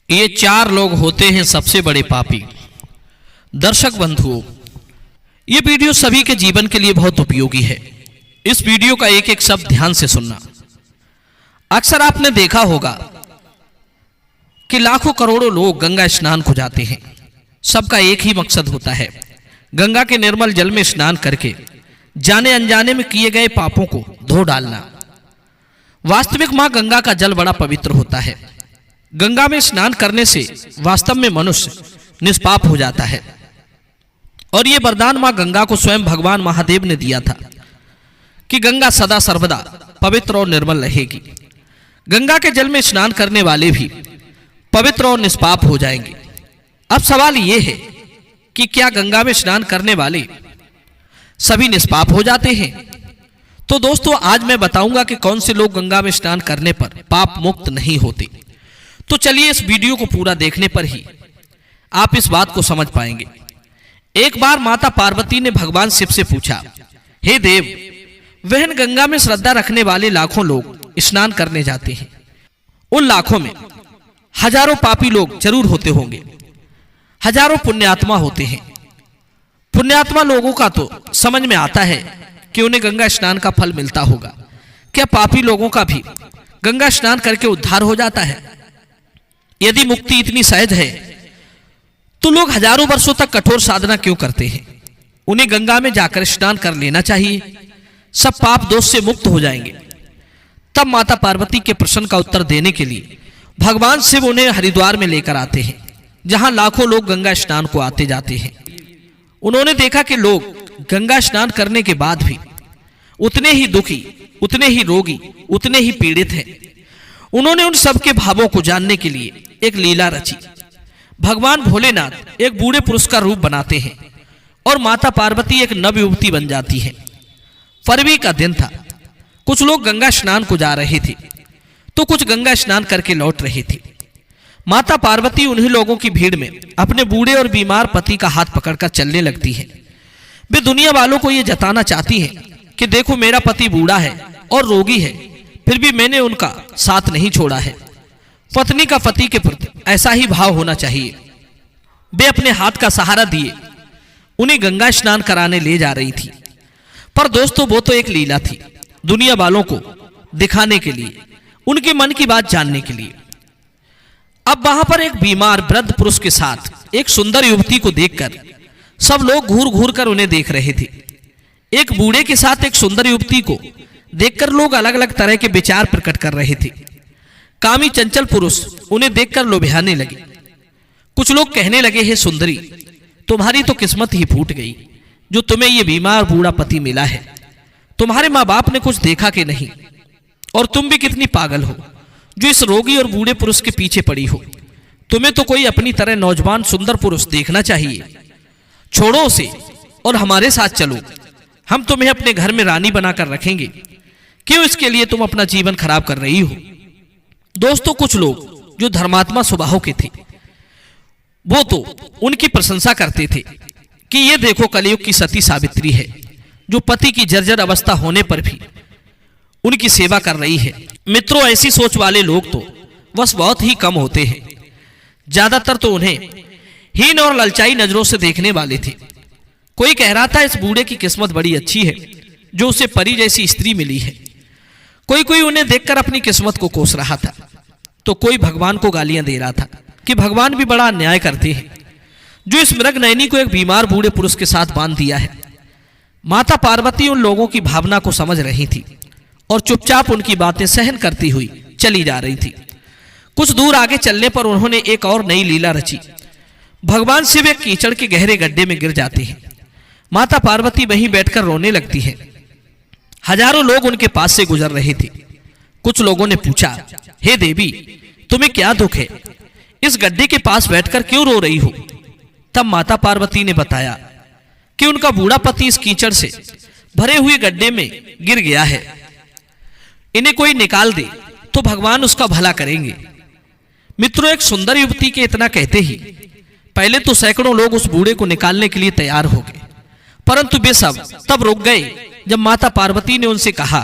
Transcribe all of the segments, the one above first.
ये चार लोग होते हैं सबसे बड़े पापी। दर्शक बंधुओं, ये वीडियो सभी के जीवन के लिए बहुत उपयोगी है। इस वीडियो का एक एक शब्द ध्यान से सुनना। अक्सर आपने देखा होगा कि लाखों करोड़ों लोग गंगा स्नान को जाते हैं। सबका एक ही मकसद होता है, गंगा के निर्मल जल में स्नान करके जाने अनजाने में किए गए पापों को धो डालना। वास्तविक मां गंगा का जल बड़ा पवित्र होता है। गंगा में स्नान करने से वास्तव में मनुष्य निष्पाप हो जाता है। और यह वरदान मां गंगा को स्वयं भगवान महादेव ने दिया था कि गंगा सदा सर्वदा पवित्र और निर्मल रहेगी। गंगा के जल में स्नान करने वाले भी पवित्र और निष्पाप हो जाएंगे। अब सवाल यह है कि क्या गंगा में स्नान करने वाले सभी निष्पाप हो जाते हैं? तो दोस्तों, आज मैं बताऊंगा कि कौन से लोग गंगा में स्नान करने पर पाप मुक्त नहीं होते। तो चलिए, इस वीडियो को पूरा देखने पर ही आप इस बात को समझ पाएंगे। एक बार माता पार्वती ने भगवान शिव से पूछा, हे देव, वहन गंगा में श्रद्धा रखने वाले लाखों लोग स्नान करने जाते हैं। उन लाखों में हजारों पापी लोग जरूर होते होंगे, हजारों पुण्यात्मा होते हैं। पुण्यात्मा लोगों का तो समझ में आता है कि उन्हें गंगा स्नान का फल मिलता होगा। क्या पापी लोगों का भी गंगा स्नान करके उद्धार हो जाता है? यदि मुक्ति इतनी सहज है तो लोग हजारों वर्षों तक कठोर साधना क्यों करते हैं? उन्हें गंगा में जाकर स्नान कर लेना चाहिए, सब पाप दोष से मुक्त हो जाएंगे। तब माता पार्वती के प्रश्न का उत्तर देने के लिए भगवान शिव उन्हें हरिद्वार में लेकर आते हैं, जहां लाखों लोग गंगा स्नान को आते जाते हैं। उन्होंने देखा कि लोग गंगा स्नान करने के बाद भी उतने ही दुखी, उतने ही रोगी, उतने ही पीड़ित हैं। उन्होंने उन सब के भावों को जानने के लिए एक लीला रची। भगवान भोलेनाथ एक बूढ़े पुरुष का रूप बनाते हैं और माता पार्वती एक नव युवती बन जाती है। फरवरी का दिन था। कुछ लोग गंगा स्नान को जा रहे थे तो कुछ गंगा स्नान करके लौट रहे थे। माता पार्वती उन्हीं लोगों की भीड़ में अपने बूढ़े और बीमार पति का हाथ पकड़कर चलने लगती है। वे दुनिया वालों को यह जताना चाहती हैं कि देखो, मेरा पति बूढ़ा है और रोगी है, फिर भी मैंने उनका साथ नहीं छोड़ा है। पत्नी का पति के प्रति ऐसा ही भाव होना चाहिए। वे अपने हाथ का सहारा दिए उन्हें गंगा स्नान कराने ले जा रही थी। पर दोस्तों, वो तो एक लीला थी, दुनिया वालों को दिखाने के लिए, उनके मन की बात जानने के लिए। अब वहां पर एक बीमार वृद्ध पुरुष के साथ एक सुंदर युवती को देखकर सब लोग घूर घूर कर उन्हें देख रहे थे। एक बूढ़े के साथ एक सुंदर युवती को देखकर लोग अलग अलग तरह के विचार प्रकट कर रहे थे। कामी चंचल पुरुष उन्हें देखकर लोभियाने लगे। कुछ लोग कहने लगे, हे सुंदरी, तुम्हारी तो किस्मत ही फूट गई जो तुम्हें ये बीमार बूढ़ा पति मिला है। तुम्हारे माँ बाप ने कुछ देखा कि नहीं, और तुम भी कितनी पागल हो जो इस रोगी और बूढ़े पुरुष के पीछे पड़ी हो। तुम्हें तो कोई अपनी तरह नौजवान सुंदर पुरुष देखना चाहिए। छोड़ो उसे और हमारे साथ चलो, हम तुम्हें अपने घर में रानी बनाकर रखेंगे। क्यों इसके लिए तुम अपना जीवन खराब कर रही हो? दोस्तों, कुछ लोग जो धर्मात्मा स्वभाव के थे वो तो उनकी प्रशंसा करते थे कि ये देखो, कलयुग की सती सावित्री है जो पति की जर्जर अवस्था होने पर भी उनकी सेवा कर रही है। मित्रों, ऐसी सोच वाले लोग तो बस बहुत ही कम होते हैं। ज्यादातर तो उन्हें हीन और ललचाई नजरों से देखने वाले थे। कोई कह रहा था, इस बूढ़े की किस्मत बड़ी अच्छी है जो उसे परी जैसी स्त्री मिली है। कोई उन्हें देखकर अपनी किस्मत को कोस रहा था, तो कोई भगवान को गालियां दे रहा था कि भगवान भी बड़ा अन्याय करते हैं जो इस मृग नयनी को एक बीमार बूढ़े पुरुष के साथ बांध दिया है। माता पार्वती उन लोगों की भावना को समझ रही थी और चुपचाप उनकी बातें सहन करती हुई चली जा रही थी। कुछ दूर आगे चलने पर उन्होंने एक और नई लीला रची। भगवान शिव एक कीचड़ के गहरे गड्ढे में गिर जाते हैं। माता पार्वती वहीं बैठकर रोने लगती है। हजारों लोग उनके पास से गुजर रहे थे। कुछ लोगों ने पूछा, हे देवी, तुम्हें क्या दुख है? इस गड्ढे के पास बैठकर क्यों रो रही हो? तब माता पार्वती ने बताया कि उनका बूढ़ा पति इस कीचड़ से भरे हुए गड्ढे में गिर गया है। इन्हें कोई निकाल दे तो भगवान उसका भला करेंगे। मित्रों, एक सुंदर युवती के इतना कहते ही पहले तो सैकड़ों लोग उस बूढ़े को निकालने के लिए तैयार हो गए, परंतु वे सब तब रुक गए जब माता पार्वती ने उनसे कहा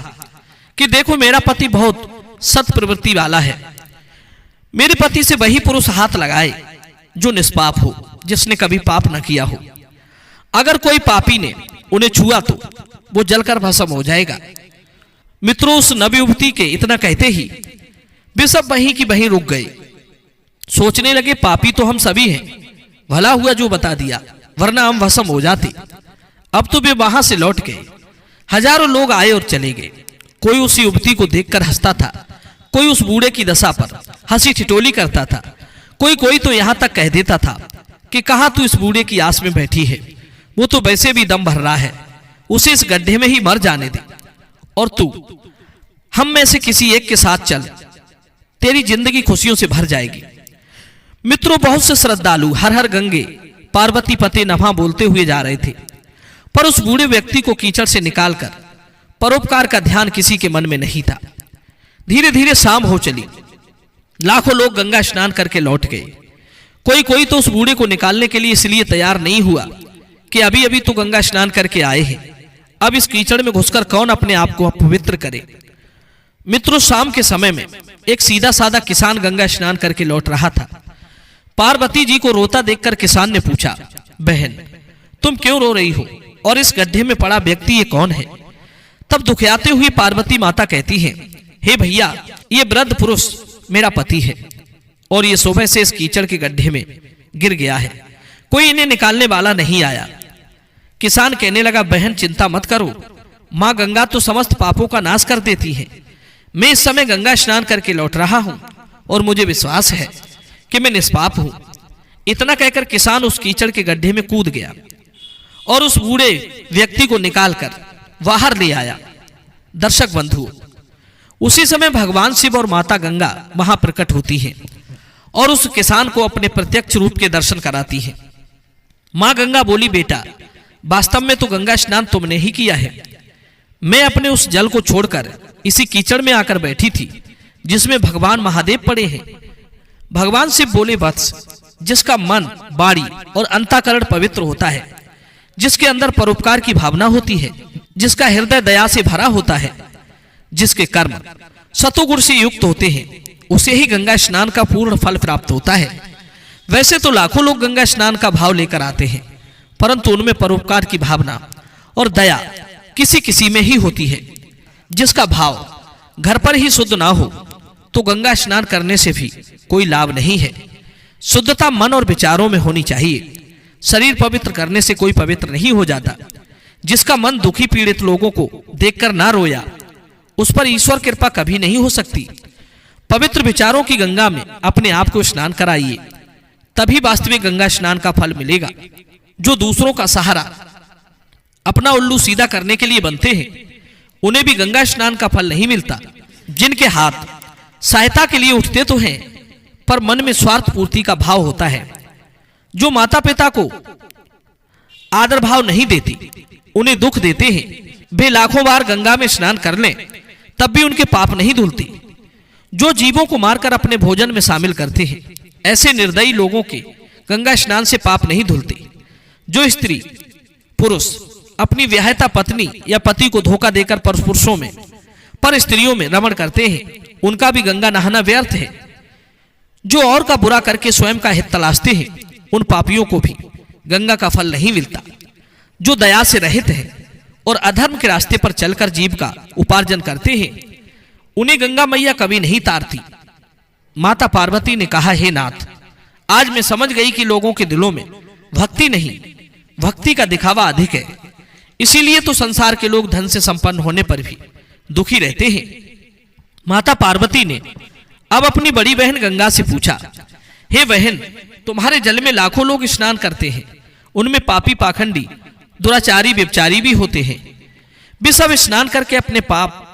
कि देखो, मेरा पति बहुत सत प्रवृत्ति वाला है। मेरे पति से वही पुरुष हाथ लगाए जो निष्पाप हो, जिसने कभी पाप न किया हो। अगर कोई पापी ने उन्हें छुआ तो वो जलकर भस्म हो जाएगा। मित्रों, उस नवयुवती के इतना कहते ही वे सब वहीं की वहीं रुक गए। सोचने लगे पापी तो हम सभी हैं, भला हुआ जो बता दिया, वरना हम भस्म हो जाते। अब तो वे वहां से लौट गए। हजारों लोग आए और चले गए। कोई उस युवती को देखकर हंसता था, कोई उस बूढ़े की दशा पर हंसी ठिठोली करता था, कोई तो यहां तक कह देता था कि कहां तू इस बूढ़े की आस में बैठी है, वो तो वैसे भी दम भर रहा है, उसे इस गड्ढे में ही मर जाने दे, और तू हम में से किसी एक के साथ चल, तेरी जिंदगी खुशियों से भर जाएगी। मित्रों, बहुत से श्रद्धालु हर हर गंगे पार्वती पते नमः बोलते हुए जा रहे थे, पर उस बूढ़े व्यक्ति को कीचड़ से निकालकर परोपकार का ध्यान किसी के मन में नहीं था। धीरे धीरे शाम हो चली। लाखों लोग गंगा स्नान करके लौट गए। कोई तो उस बूढ़े को निकालने के लिए इसलिए तैयार नहीं हुआ कि अभी अभी तो गंगा स्नान करके आए हैं, अब इस कीचड़ में घुसकर कौन अपने आप को अपवित्र करे। मित्रों, शाम के समय में एक सीधा साधा किसान गंगा स्नान करके लौट रहा था। पार्वती जी को रोता देखकर किसान ने पूछा, बहन तुम क्यों रो रही हो, और इस गड्ढे में पड़ा व्यक्ति ये कौन है? तब दुखियाते हुए पार्वती माता कहती हैं, हे भैया, ये वृद्ध पुरुष मेरा पति है, और ये सुबह से इस कीचड़ के गड्ढे में गिर गया है, कोई इन्हें निकालने वाला नहीं आया। किसान कहने लगा, बहन चिंता मत करो, माँ गंगा तो समस्त पापों का नाश कर देती है। मैं इस समय गंगा स्नान करके लौट रहा हूं और मुझे विश्वास है कि मैं निष्पाप हूं। इतना कहकर किसान उस कीचड़ के गड्ढे में कूद गया और उस बूढ़े व्यक्ति को निकालकर बाहर ले आया। दर्शक बंधुओं, उसी समय भगवान शिव और माता गंगा वहां प्रकट होती हैं और उस किसान को अपने प्रत्यक्ष रूप के दर्शन कराती हैं। मां गंगा बोली, बेटा वास्तव में तो गंगा स्नान तुमने ही किया है। मैं अपने उस जल को छोड़कर इसी कीचड़ में आकर बैठी थी जिसमें भगवान महादेव पड़े हैं। भगवान शिव बोले, वत्स, जिसका मन, बाड़ी और अंतःकरण पवित्र होता है, जिसके अंदर परोपकार की भावना होती है, जिसका हृदय दया से भरा होता है, जिसके कर्म सतोगुण से युक्त होते हैं, उसे ही गंगा स्नान का पूर्ण फल प्राप्त होता है। वैसे तो लाखों लोग गंगा स्नान का भाव लेकर आते हैं, परंतु उनमें परोपकार की भावना और दया किसी किसी में ही होती है। जिसका भाव घर पर ही शुद्ध ना हो तो गंगा स्नान करने से भी कोई लाभ नहीं है। शुद्धता मन और विचारों में होनी चाहिए। शरीर पवित्र करने से कोई पवित्र नहीं हो जाता। जिसका मन दुखी पीड़ित लोगों को देखकर ना रोया, उस पर ईश्वर कृपा कभी नहीं हो सकती। पवित्र विचारों की गंगा में अपने आप को स्नान कराइए, तभी वास्तविक गंगा स्नान का फल मिलेगा। जो दूसरों का सहारा अपना उल्लू सीधा करने के लिए बनते हैं, उन्हें भी गंगा स्नान का फल नहीं मिलता। जिनके हाथ सहायता के लिए उठते तो हैं, पर मन में स्वार्थ पूर्ति का भाव होता है। जो माता पिता को आदर भाव नहीं देती, उन्हें दुख देते हैं, वे लाखों बार गंगा में स्नान कर लें तब भी उनके पाप नहीं धुलते। जो जीवों को मारकर अपने भोजन में शामिल करते हैं, ऐसे निर्दयी लोगों के गंगा स्नान से पाप नहीं धुलते। जो स्त्री पुरुष अपनी विवाहिता पत्नी या पति को धोखा देकर पुरुषों में पर स्त्रियों में रमण करते हैं, उनका भी गंगा नहाना व्यर्थ है। जो और का बुरा करके स्वयं का हित तलाशते हैं, उन पापियों को भी गंगा का फल नहीं मिलता। जो दया से रहित है और अधर्म के रास्ते पर चलकर जीव का उपार्जन करते हैं, उन्हें गंगा मैया कभी नहीं तारती। माता पार्वती ने कहा, हे नाथ, आज मैं समझ गई कि लोगों के दिलों में भक्ति नहीं, भक्ति का दिखावा अधिक है। इसीलिए तो संसार के लोग धन से संपन्न होने पर भी दुखी रहते हैं। माता पार्वती ने अब अपनी बड़ी बहन गंगा से पूछा, हे बहन, तुम्हारे जल में लाखों लोग स्नान करते हैं, उनमें पापी पाखंडी दुराचारी व्यभिचारी भी होते हैं। वे सब स्नान करके अपने पाप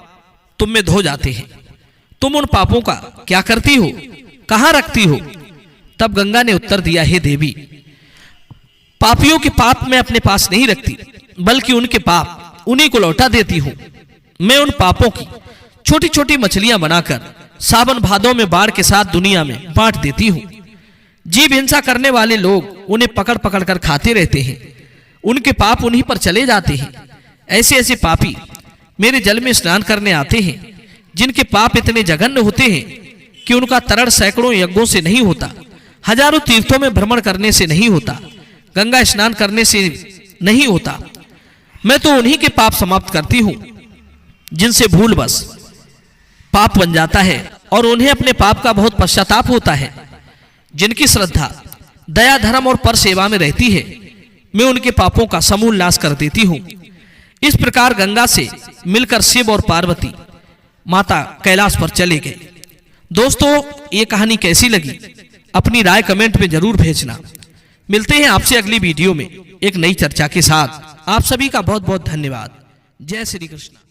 तुम में धो जाते हैं। तुम उन पापों का क्या करती हो, कहां रखती हो? तब गंगा ने उत्तर दिया, हे देवी, पापियों के पाप मैं अपने पास नहीं रखती, बल्कि उनके पाप उन्हीं को लौटा देती हूं। मैं उन पापों की छोटी छोटी मछलियां बनाकर सावन भादों में बाढ़ के साथ दुनिया में बांट देती हूं। जीव हिंसा करने वाले लोग उन्हें पकड़ पकड़ कर खाते रहते हैं, उनके पाप उन्हीं पर चले जाते हैं। ऐसे ऐसे पापी मेरे जल में स्नान करने आते हैं, जिनके पाप इतने जघन्य होते हैं कि उनका तरण सैकड़ों यज्ञों से नहीं होता, हजारों तीर्थों में भ्रमण करने से नहीं होता, गंगा स्नान करने से नहीं होता। मैं तो उन्हीं के पाप समाप्त करती हूं जिनसे भूल बस पाप बन जाता है और उन्हें अपने पाप का बहुत पश्चाताप होता है। जिनकी श्रद्धा दया धर्म और पर सेवा में रहती है, मैं उनके पापों का समूल नाश कर देती हूं। इस प्रकार गंगा से मिलकर शिव और पार्वती माता कैलाश पर चले गए। दोस्तों, ये कहानी कैसी लगी अपनी राय कमेंट में जरूर भेजना। मिलते हैं आपसे अगली वीडियो में एक नई चर्चा के साथ। आप सभी का बहुत बहुत धन्यवाद। जय श्री कृष्ण।